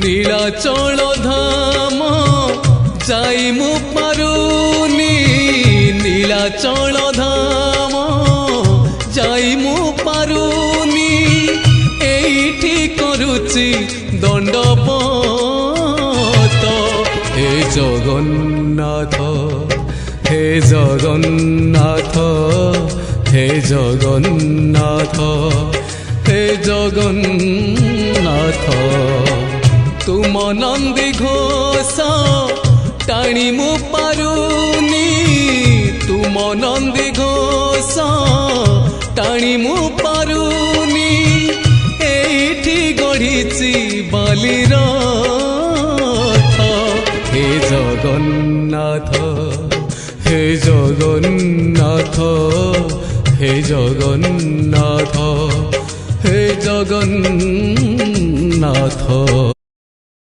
নীলাচল ধাম যাই মু পারুনি নীলাচল ধাম যাই মু পারুনি এইটি করুচি দণ্ডপত হে জগন্নাথ হে জগন্নাথ হে জগন্নাথ হে জগন্নাথ তুম নন্দী ঘোষ টাণি মু পারুনি তুম নন্দী ঘোষ টাণি মু পারুনি এইটি গড়িছি বালির হে জগন্নাথ হে জগন্নাথ হে জগন্নাথ হে জগন্নাথ।